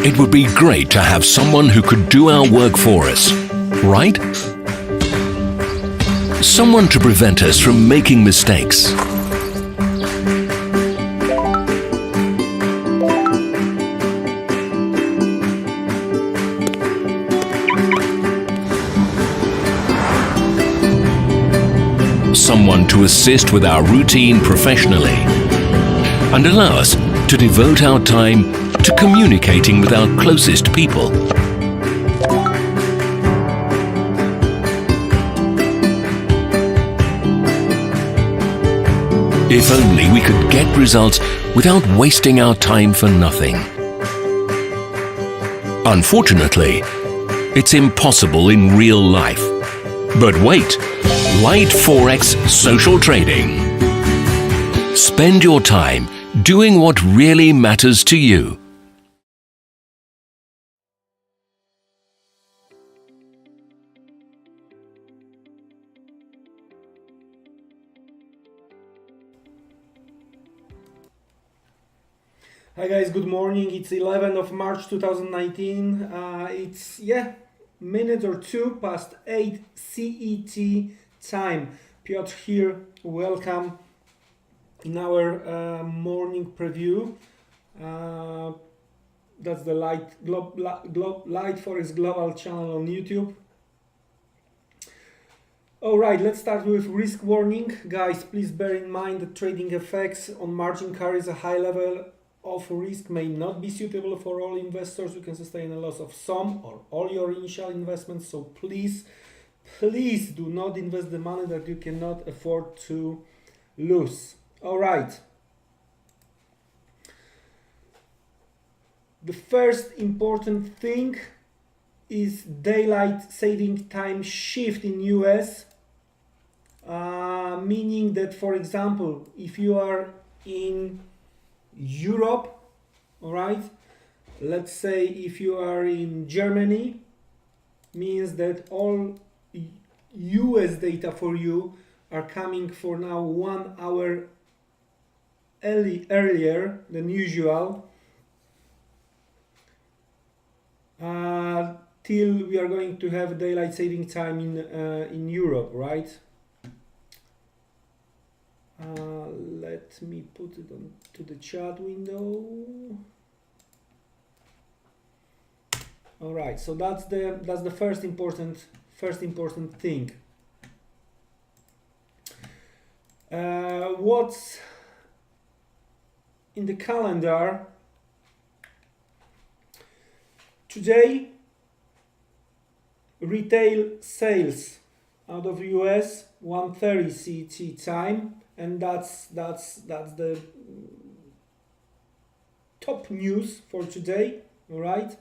It would be great to have someone who could do our work for us, right? Someone to prevent us from making mistakes. Someone to assist with our routine professionally and allow us to devote our time to communicating with our closest people. If only we could get results without wasting our time for nothing. Unfortunately, it's impossible in real life. But wait, Light Forex Social Trading. Spend your time doing what really matters to you. Hi guys, good morning. It's 11th of March 2019. It's minute or two past 8 CET time. Piotr here. Welcome in our morning preview. That's the Light Forex Global channel on YouTube. Alright, let's start with risk warning. Guys, please bear in mind that trading FX on margin carries a high level of risk, may not be suitable for all investors. You can sustain a loss of some or all your initial investments, so please do not invest the money that you cannot afford to lose. Alright, the first important thing is daylight saving time shift in US, meaning that, for example, if you are in Europe, all right, let's say if you are in Germany, means that all US data for you are coming for now 1 hour earlier than usual, till we are going to have daylight saving time in Europe, right? Let me put it on to the chat window. All right, so that's the first important thing. What's in the calendar today? Retail sales out of US 1:30 CET time. And that's the top news for today, all right?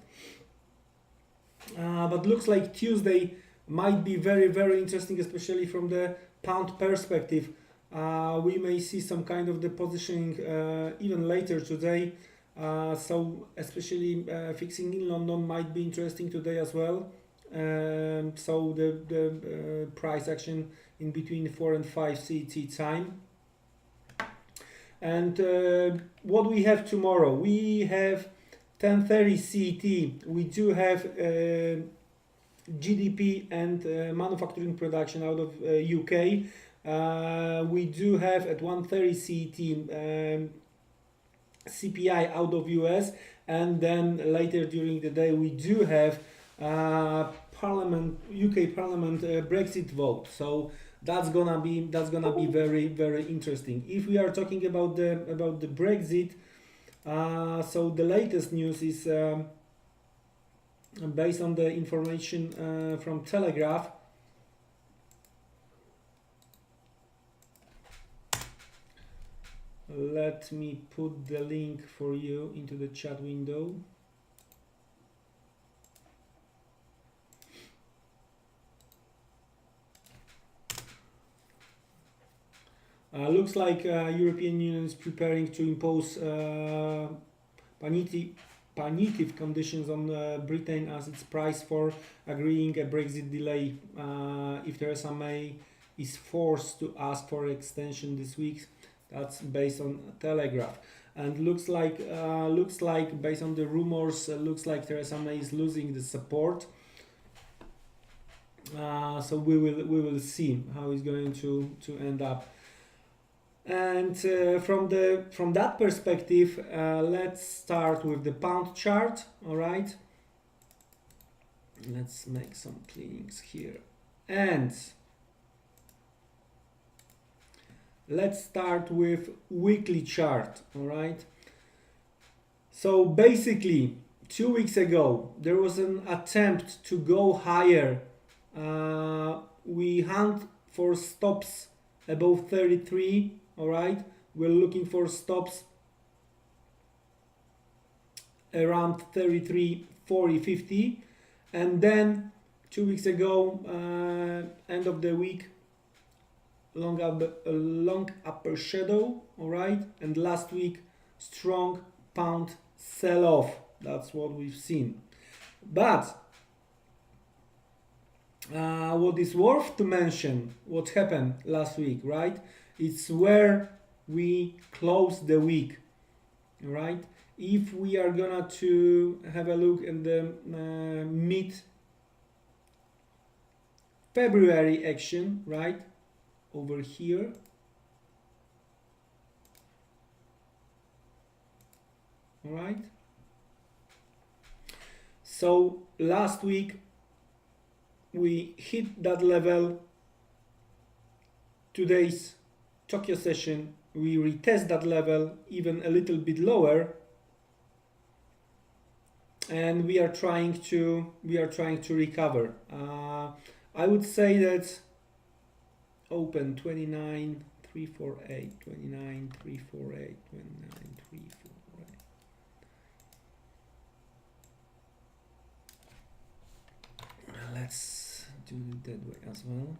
But looks like Tuesday might be very, very interesting, especially from the pound perspective. We may see some kind of the positioning even later today. So especially fixing in London might be interesting today as well. So the price action in between 4 and 5 CET time. And what we have tomorrow, we have 10:30 CET. We do have GDP and manufacturing production out of UK. We do have at 1:30 CET CPI out of US, and then later during the day we do have UK Parliament Brexit vote. So that's gonna be very, very interesting. If we are talking about the Brexit, so the latest news is based on the information from Telegraph. Let me put the link for you into the chat window. Looks like European Union is preparing to impose punitive conditions on Britain as its price for agreeing a Brexit delay if Theresa May is forced to ask for extension this week. That's based on Telegraph. and looks like based on the rumors, looks like Theresa May is losing the support. So we will see how it's going to end up. And from that perspective, let's start with the pound chart. All right, let's make some cleanings here, and let's start with weekly chart. All right, so basically 2 weeks ago there was an attempt to go higher. We hunt for stops above 33. All right, we're looking for stops around 33, 40, 50, and then 2 weeks ago, end of the week, long upper shadow. All right, and last week strong pound sell-off. That's what we've seen. But what is worth to mention, what happened last week, right? It's where we closed the week, right? If we are gonna to have a look at the mid-February action, right? Over here. All right. So last week we hit that level. Today's Tokyo session we retest that level even a little bit lower, and we are trying to recover. I would say that open 29,348, 29,348, 29,348. Let's do it that way as well.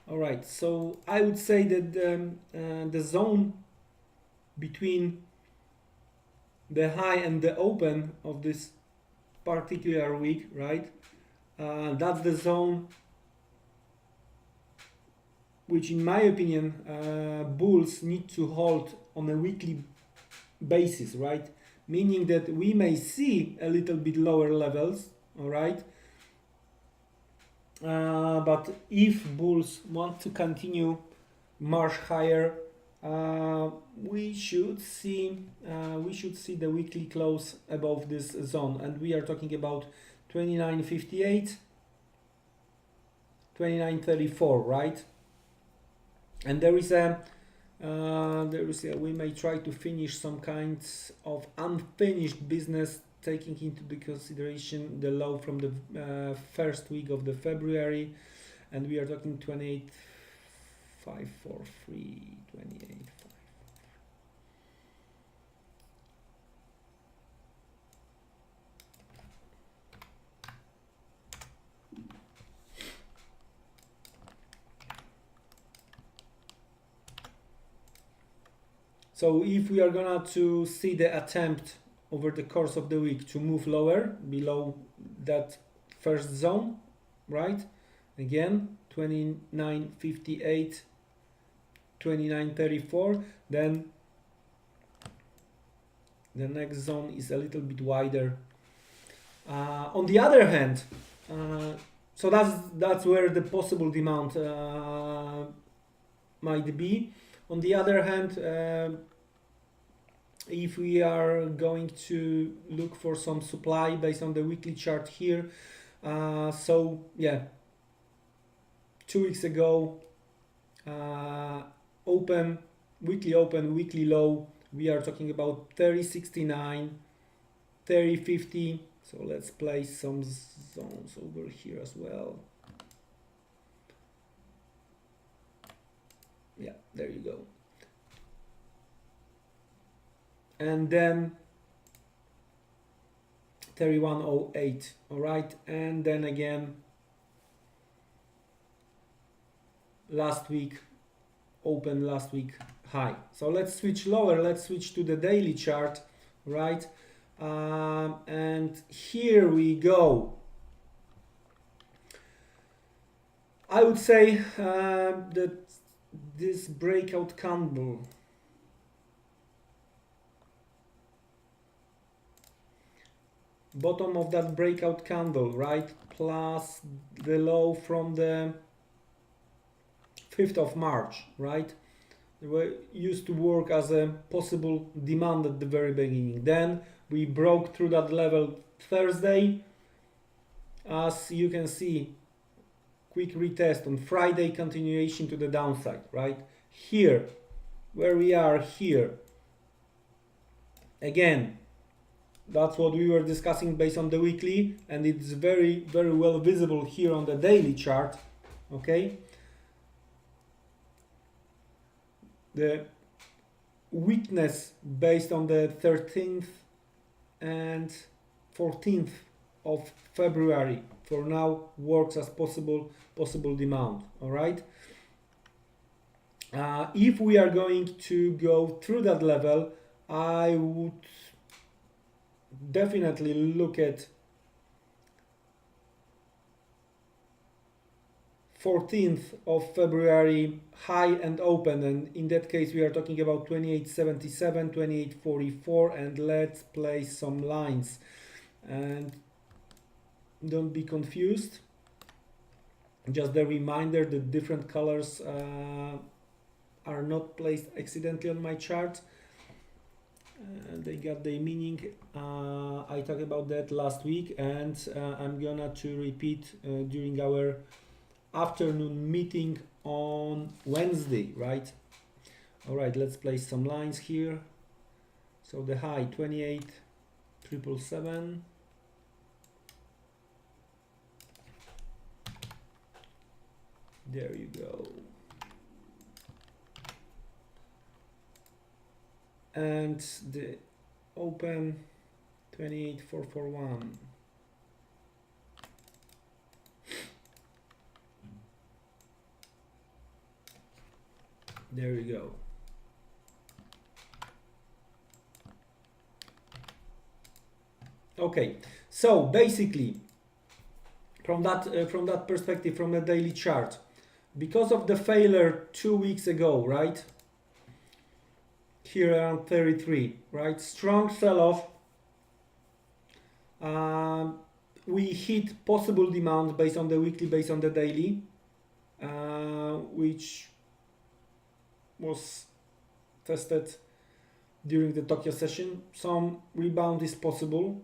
All right, so I would say that the zone between the high and the open of this particular week, right? That's the zone which, in my opinion, bulls need to hold on a weekly basis, right? Meaning that we may see a little bit lower levels, all right? But if bulls want to continue march higher, we should see the weekly close above this zone, and we are talking about 29.58, 29.34, right? And there is a we may try to finish some kind of unfinished business, taking into the consideration the low from the first week of the February, and we are talking 28.543, 28.5. So if we are gonna to see the attempt over the course of the week to move lower below that first zone, right? Again, 29.58, 29.34, then the next zone is a little bit wider. On the other hand, so that's where the possible demand might be. On the other hand, if we are going to look for some supply based on the weekly chart here, so yeah, 2 weeks ago, weekly open, weekly low, we are talking about 30.69, 30.50. So let's place some zones over here as well. Yeah, there you go. And then 31.08, all right? And then again, last week, open last week high. So let's switch lower, let's switch to the daily chart, right? And here we go. I would say that this breakout candle. Bottom of that breakout candle, right? Plus the low from the 5th of March, right? We used to work as a possible demand at the very beginning. Then we broke through that level Thursday. As you can see, quick retest on Friday, continuation to the downside, right? Here, where we are here, again, that's what we were discussing based on the weekly, and it's very, very well visible here on the daily chart, okay? The weakness based on the 13th and 14th of February for now works as possible demand. All right. If we are going to go through that level, I would definitely look at 14th of February high and open, and in that case we are talking about 2877, 2844, and let's place some lines. And don't be confused, just a reminder that different colors are not placed accidentally on my chart. They got their meaning. I talked about that last week, and I'm gonna to repeat during our afternoon meeting on Wednesday, right? All right, let's place some lines here. So the high 28,777. There you go. And the open 28,441. There you go. Okay, so basically from that perspective, from the daily chart, because of the failure 2 weeks ago, right, here around 33, right, strong sell-off, we hit possible demand based on the weekly, based on the daily, which was tested during the Tokyo session. Some rebound is possible,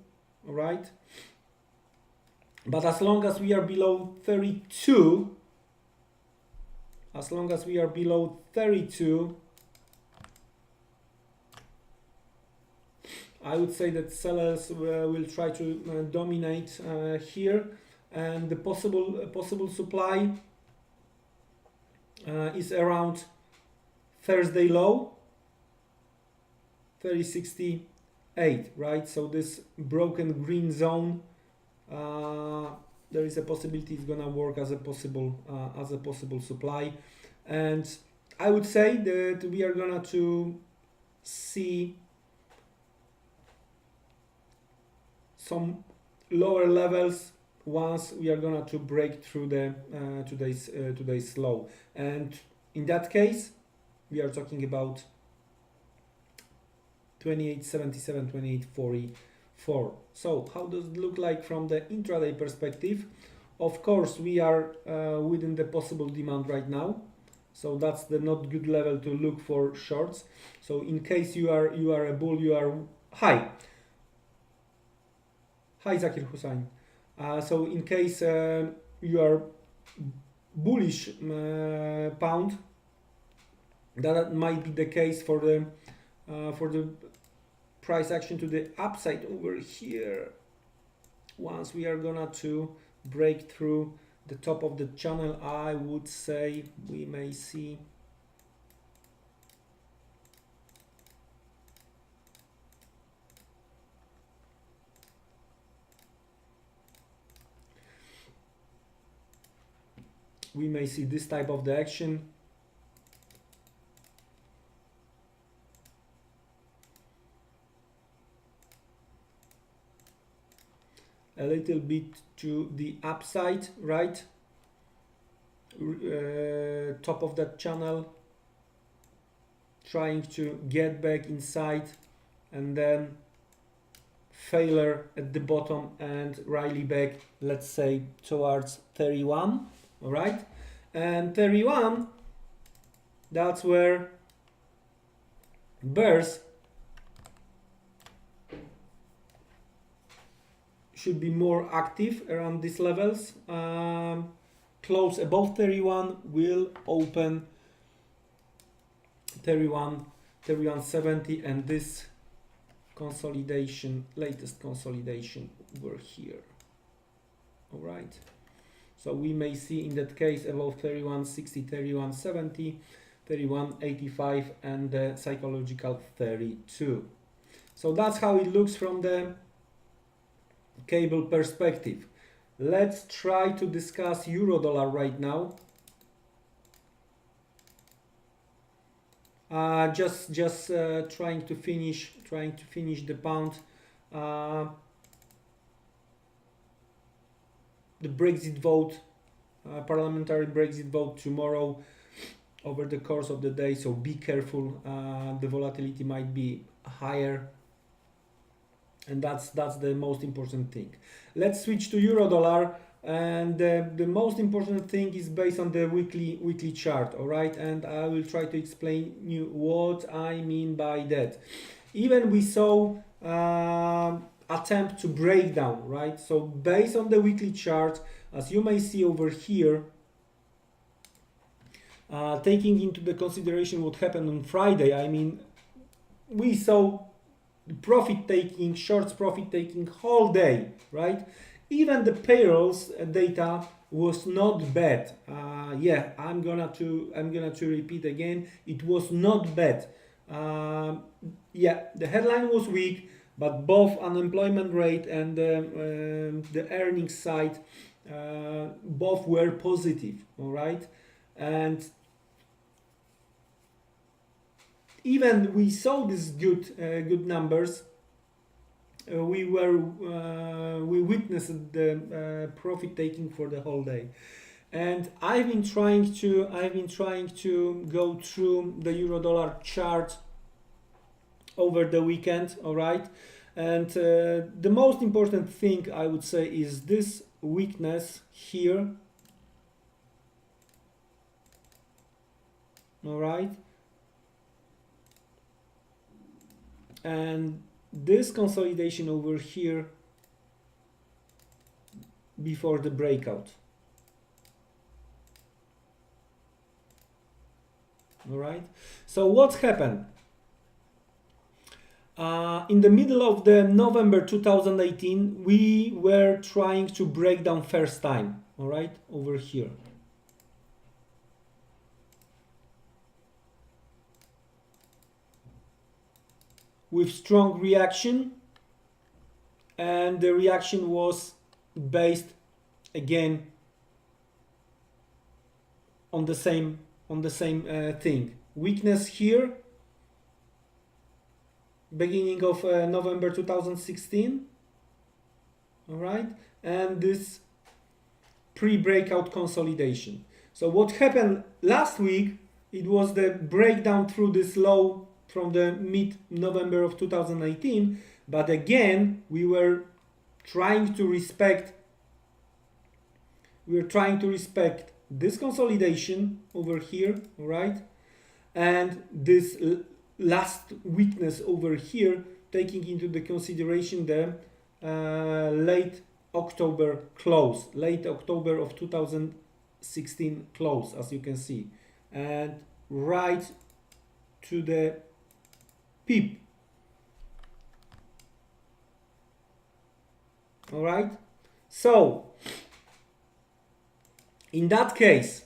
all right, but as long as we are below 32, I would say that sellers will try to dominate here, and the possible supply is around Thursday low 3068, right? So this broken green zone, there is a possibility it's gonna work as a possible supply, and I would say that we are gonna to see some lower levels once we are gonna to break through the today's low, and in that case we are talking about 2877, 2844. So how does it look like from the intraday perspective? Of course, we are within the possible demand right now, so that's the not good level to look for shorts. So in case you are a bull, you are high. Hi Zakir Hussain. So in case you are bullish pound, that might be the case for the price action to the upside over here. Once we are gonna to break through the top of the channel, I would say we may see this type of the action. A little bit to the upside, right? Top of that channel, trying to get back inside and then failure at the bottom and rally back, let's say towards 31. All right, and 31, that's where bears should be more active around these levels. Close above 31 will open 31.70, and this consolidation, latest consolidation over here. All right, so we may see in that case above 31.60, 31.70, 31.85, and the psychological 32. So that's how it looks from the cable perspective. Let's try to discuss euro dollar right now. Just trying to finish the pound. The Brexit vote, parliamentary Brexit vote tomorrow over the course of the day, so be careful. The volatility might be higher, and that's the most important thing. Let's switch to euro dollar, and the most important thing is based on the weekly chart. All right, and I will try to explain you what I mean by that. Even we saw attempt to break down, right? So based on the weekly chart, as you may see over here, taking into the consideration what happened on Friday, I mean, we saw profit taking, shorts profit taking whole day, right? Even the payrolls data was not bad. Yeah, I'm gonna to repeat again. It was not bad. Yeah, the headline was weak, but both unemployment rate and the earnings side, both were positive. All right, and even we saw these good numbers. We witnessed the profit taking for the whole day, and I've been trying to go through the euro dollar chart over the weekend. All right, and the most important thing I would say is this weakness here. All right, and this consolidation over here before the breakout. All right, so what happened? In the middle of the November 2018, we were trying to break down first time. All right, over here. With strong reaction, and the reaction was based again on the same thing. Weakness here, beginning of November 2016. All right, and this pre-breakout consolidation. So what happened last week? It was the breakdown through this low from the mid-November of 2018, but again we were trying to respect this consolidation over here, all right, and this last weakness over here, taking into the consideration the late October close, late October of 2016 close, as you can see, and right to the peep. All right, so in that case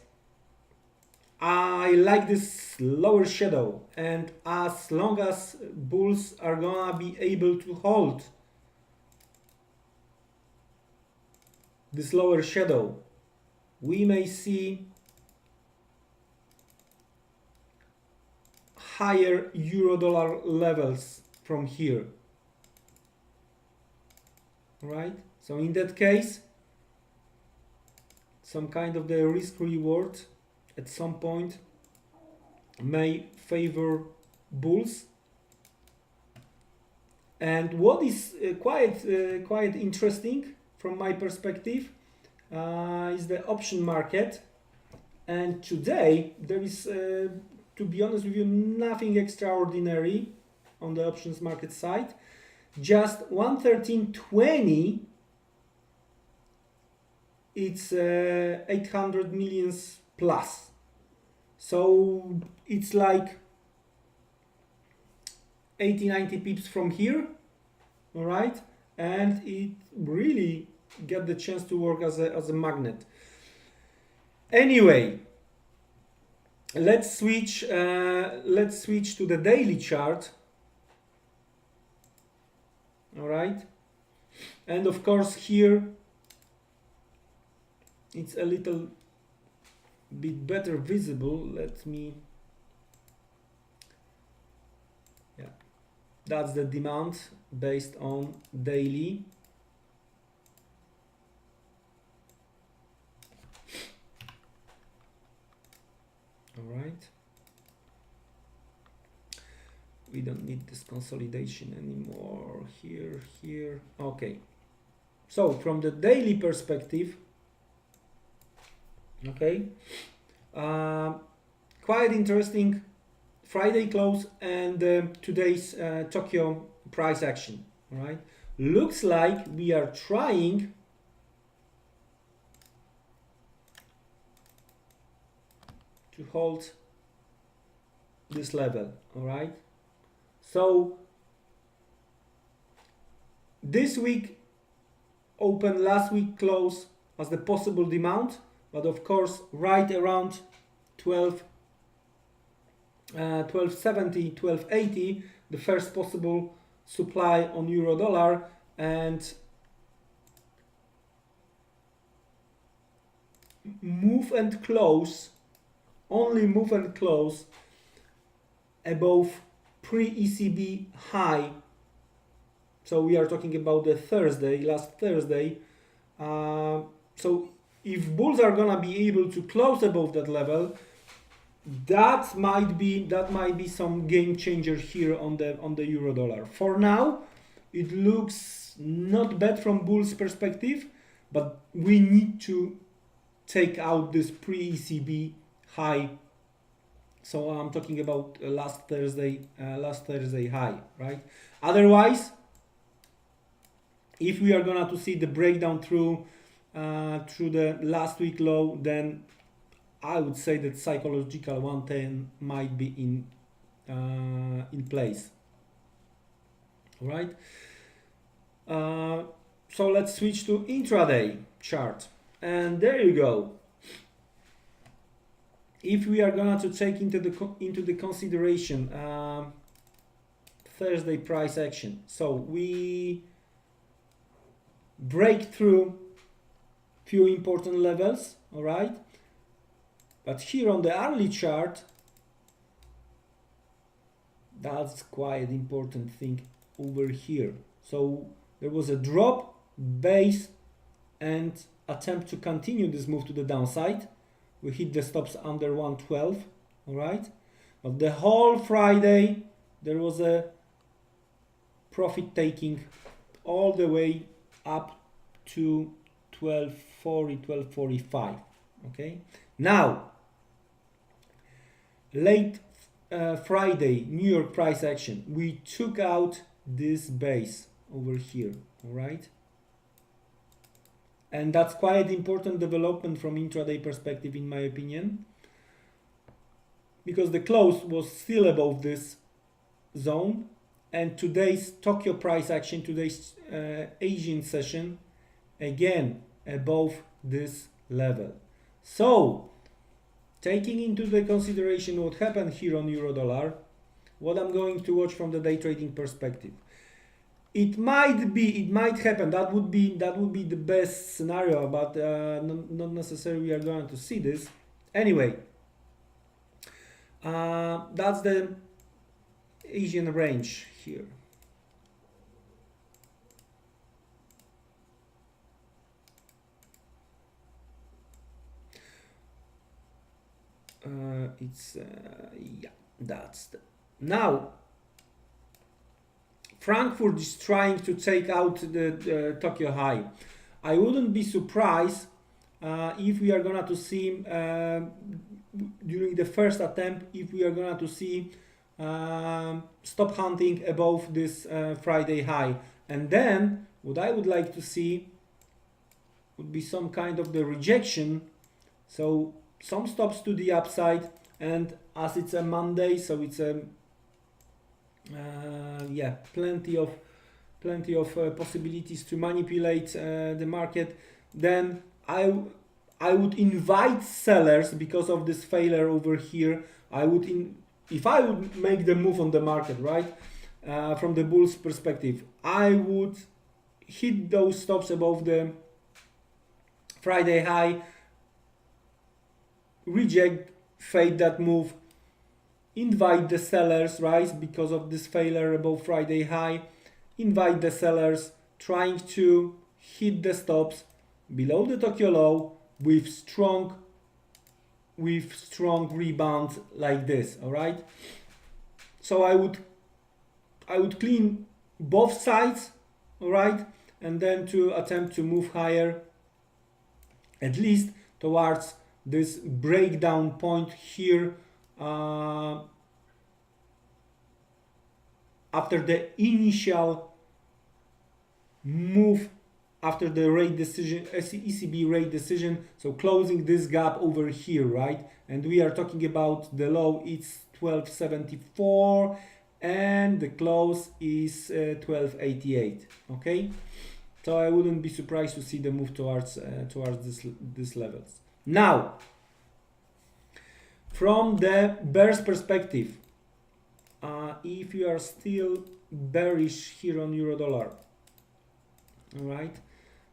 I like this lower shadow, and as long as bulls are gonna be able to hold this lower shadow, we may see higher euro dollar levels from here. Right, so in that case, some kind of the risk reward at some point may favor bulls. And what is quite interesting from my perspective is the option market. And today there is, to be honest with you, nothing extraordinary on the options market side. Just 113.20. It's 800 millions plus. So it's like 80-90 pips from here, all right, and it really get the chance to work as a magnet. Anyway, let's switch to the daily chart, all right, and of course here it's a little bit better visible. Let me, yeah, that's the demand based on daily. All right, we don't need this consolidation anymore. Here, okay. So from the daily perspective, okay, quite interesting Friday close and today's Tokyo price action. All right, looks like we are trying to hold this level. All right, so this week open, last week close as the possible demand, but of course right around 1270, 1280, the first possible supply on euro dollar, and move and close, only move and close above pre-ECB high. So we are talking about the Thursday, last Thursday. So if bulls are gonna be able to close above that level, that might be some game changer here on the euro dollar. For now, it looks not bad from bulls perspective, but we need to take out this pre-ECB high. So I'm talking about last Thursday high, right? Otherwise, if we are gonna to see the breakdown through the last week low, then I would say that psychological 110 might be in place. All right. So let's switch to intraday chart, and there you go. If we are gonna to take into the consideration Thursday price action, so we break through few important levels, all right. But here on the hourly chart, that's quite important thing over here. So there was a drop, base, and attempt to continue this move to the downside. We hit the stops under 112, all right? But the whole Friday, there was a profit taking all the way up to 1240, 1245, okay? Now, late Friday, New York price action, we took out this base over here, all right? And that's quite important development from intraday perspective, in my opinion, because the close was still above this zone, and today's Tokyo price action, today's Asian session, again above this level. So taking into the consideration what happened here on euro dollar, what I'm going to watch from the day trading perspective, it might happen. That would be the best scenario, but not necessarily we are going to see this. Anyway, that's the Asian range here. Yeah, that's the Now, Frankfurt is trying to take out the Tokyo high. I wouldn't be surprised if we are gonna to see during the first attempt, if we are gonna to see stop hunting above this Friday high, and then what I would like to see would be some kind of the rejection, so some stops to the upside, and as it's a Monday, so it's a yeah, plenty of possibilities to manipulate the market. Then I would invite sellers because of this failure over here. If I would make the move on the market, right, from the bulls perspective, I would hit those stops above the Friday high, reject, fade that move, invite the sellers, right, because of this failure above Friday high, invite the sellers trying to hit the stops below the Tokyo low with strong rebounds like this. All right, so I would clean both sides, all right, and then to attempt to move higher, at least towards this breakdown point here, after the initial move after the rate decision, ECB rate decision, so closing this gap over here, right? And we are talking about the low, it's 1274 and the close is 1288. Okay, so I wouldn't be surprised to see the move towards this levels. Now, from the bears perspective, if you are still bearish here on euro dollar, all right,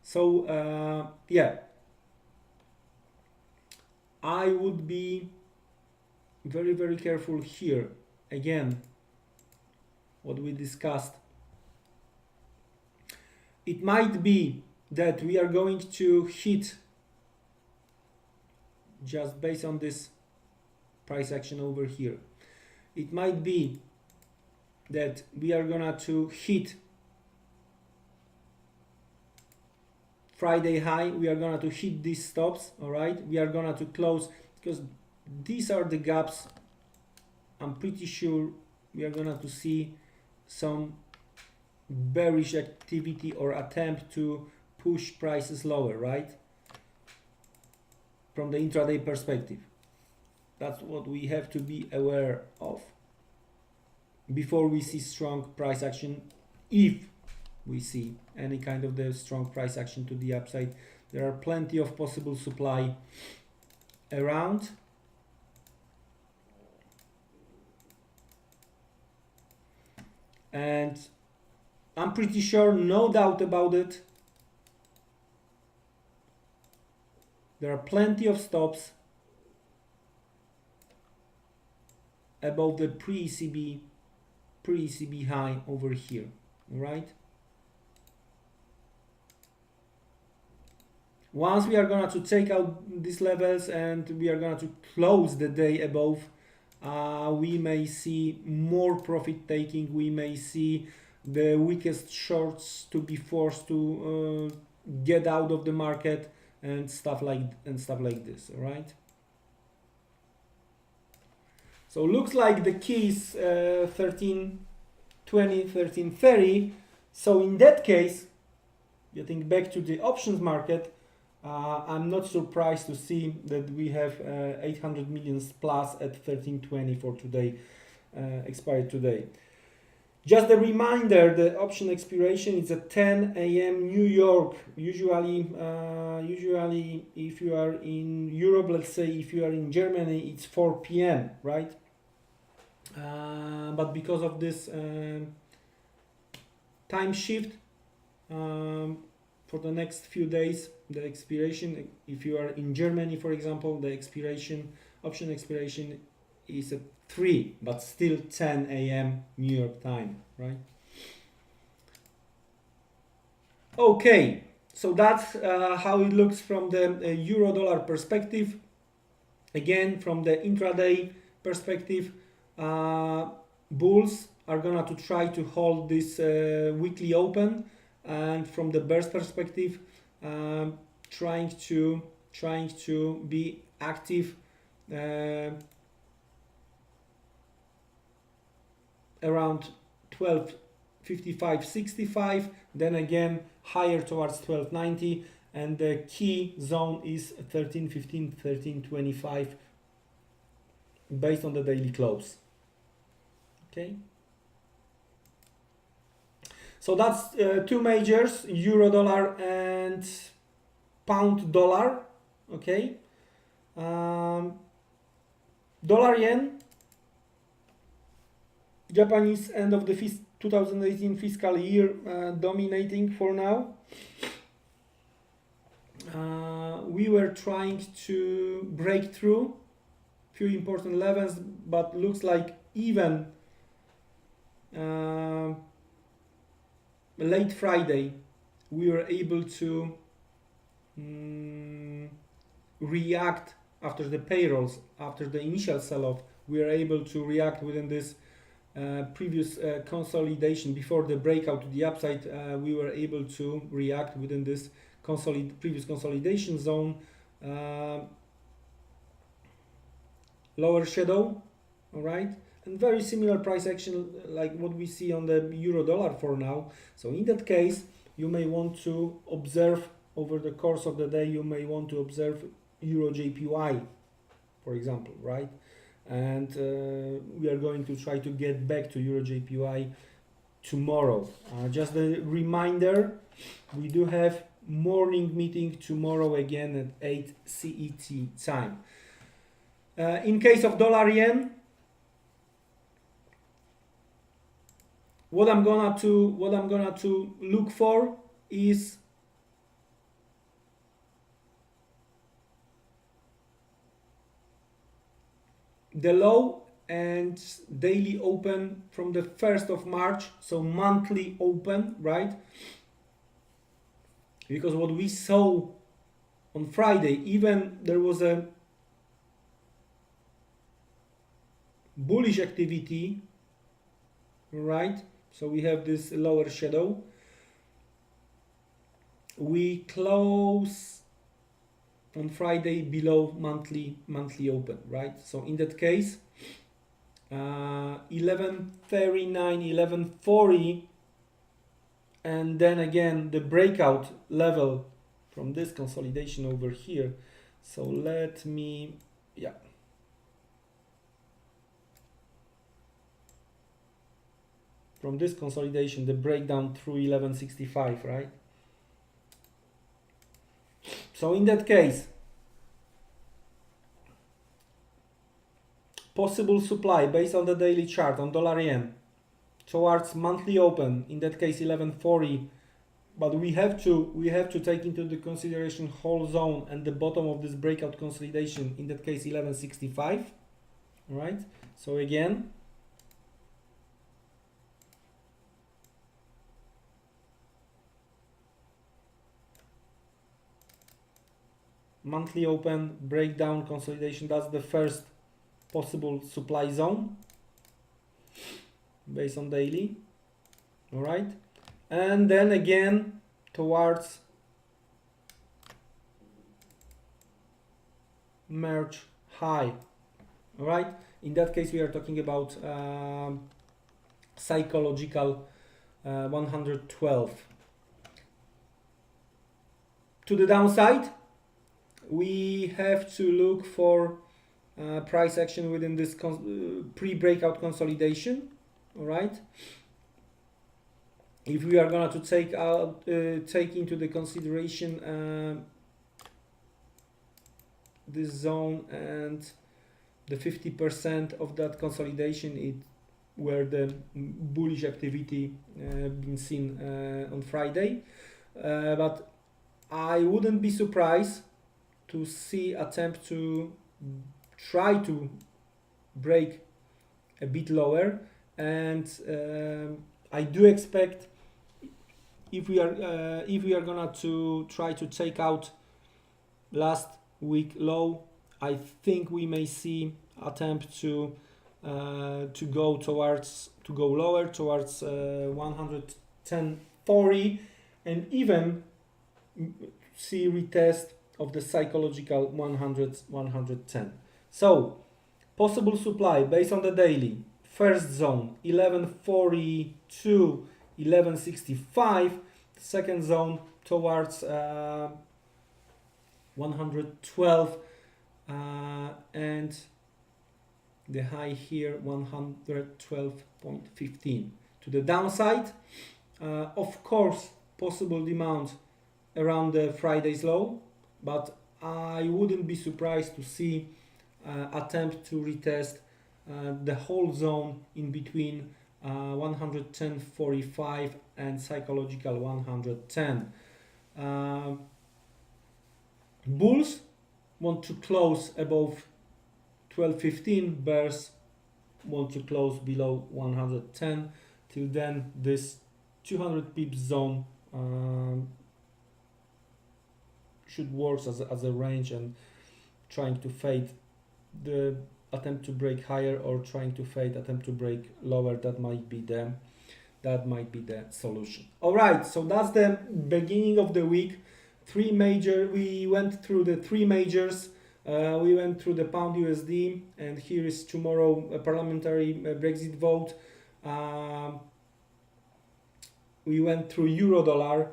so yeah, I would be very careful here. Again, what we discussed, it might be that we are going to hit, just based on this price action over here, it might be that we are gonna to hit Friday high, we are gonna to hit these stops, all right, we are gonna to close, because these are the gaps. I'm pretty sure we are gonna to see some bearish activity or attempt to push prices lower, right, from the intraday perspective. That's what we have to be aware of before we see strong price action. If we see any kind of the strong price action to the upside, there are plenty of possible supply around. And I'm pretty sure, no doubt about it, there are plenty of stops above the pre-ECB high over here, right? Once we are going to take out these levels and we are going to close the day above, we may see more profit taking, we may see the weakest shorts to be forced to get out of the market and stuff like this, all right? So looks like the key is 1320, 1330. So in that case, getting back to the options market, I'm not surprised to see that we have 800 million plus at 1320 for today, expired today. Just a reminder, the option expiration is at 10 a.m. New York. Usually if you are in Europe, let's say if you are in Germany, it's 4 p.m., right? But because of this time shift, for the next few days, the expiration, if you are in Germany, for example, the option expiration is at 3, but still 10 a.m. New York time, right? Okay, so that's how it looks from the euro dollar perspective. Again, from the intraday perspective, bulls are gonna to try to hold this weekly open, and from the bears perspective, trying to be active around 12.55-65, then again higher towards 12.90, and the key zone is 13.15, 13.25 based on the daily close. Okay, so that's two majors, euro dollar and pound dollar. Okay, dollar yen, Japanese end of the 2018 fiscal year dominating for now. We were trying to break through few important levels, but looks like even late Friday we were able to react after the payrolls, after the initial sell-off. We were able to react within this previous consolidation before the breakout to the upside. We were able to react within this previous consolidation zone, lower shadow, all right, and very similar price action like what we see on the euro dollar for now. So in that case, you may want to observe over the course of the day, you may want to observe euro JPY, for example, right? And we are going to try to get back to euro JPY tomorrow. Just a reminder, we do have morning meeting tomorrow again at 8 CET time. In case of dollar yen, what I'm gonna to look for is the low and daily open from the 1st of March, so monthly open, right? Because what we saw on Friday, even there was a bullish activity, right? So we have this lower shadow. We close on Friday below monthly open, right? So in that case, 1139, 1140, and then again the breakout level from this consolidation over here. So let me, yeah. From this consolidation, the breakdown through 1165, right? So in that case, possible supply based on the daily chart on dollar yen towards monthly open, in that case 1140, but we have to take into the consideration whole zone and the bottom of this breakout consolidation, in that case 1165, right? So again, monthly open, breakdown, consolidation, that's the first possible supply zone based on daily, all right? And then again towards merge high, all right? In that case, we are talking about psychological 112. To the downside, we have to look for price action within this pre-breakout consolidation, all right? If we are going to take into the consideration this zone and the 50% of that consolidation, where the bullish activity been seen on Friday, but I wouldn't be surprised to see attempt to try to break a bit lower, and I do expect if we are gonna to try to take out last week low, I think we may see attempt to to go lower towards 110.40, and even see retest of the psychological 110. So possible supply based on the daily: first zone 1142, 1165, second zone towards 112, and the high here 112.15. To the downside, of course, possible demand around the Friday's low, but I wouldn't be surprised to see attempt to retest the whole zone in between 110.45 and psychological 110. Bulls want to close above 12.15, bears want to close below 110. Till then, this 200 pips zone should work as a range, and trying to fade the attempt to break higher, or trying to fade attempt to break lower. That might be the solution. All right, so that's the beginning of the week. We went through the three majors. We went through the pound USD, and here is tomorrow a parliamentary Brexit vote. We went through euro dollar.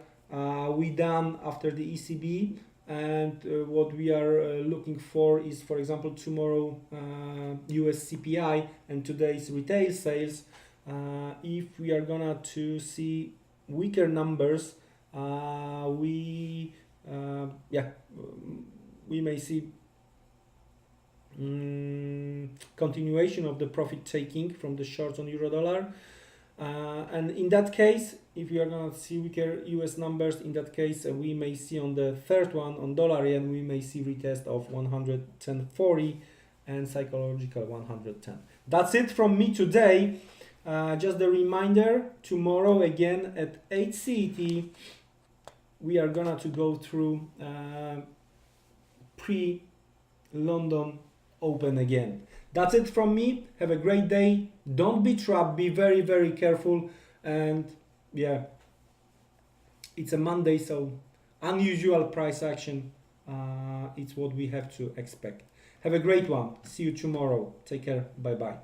We done after the ECB, and what we are looking for is, for example, tomorrow US CPI and today's retail sales. If we are gonna to see weaker numbers, we may see continuation of the profit taking from the shorts on euro dollar, and in that case, if we are going to see weaker US numbers, in that case we may see on the third one on dollar yen, we may see retest of 110.40 and psychological 110. That's it from me today. Just a reminder, tomorrow again at 8 CET we are gonna to go through pre-London Open again. That's it from me. Have a great day. Don't be trapped. Be very, very careful. And yeah, it's a Monday, so unusual price action. It's what we have to expect. Have a great one. See you tomorrow. Take care. Bye-bye.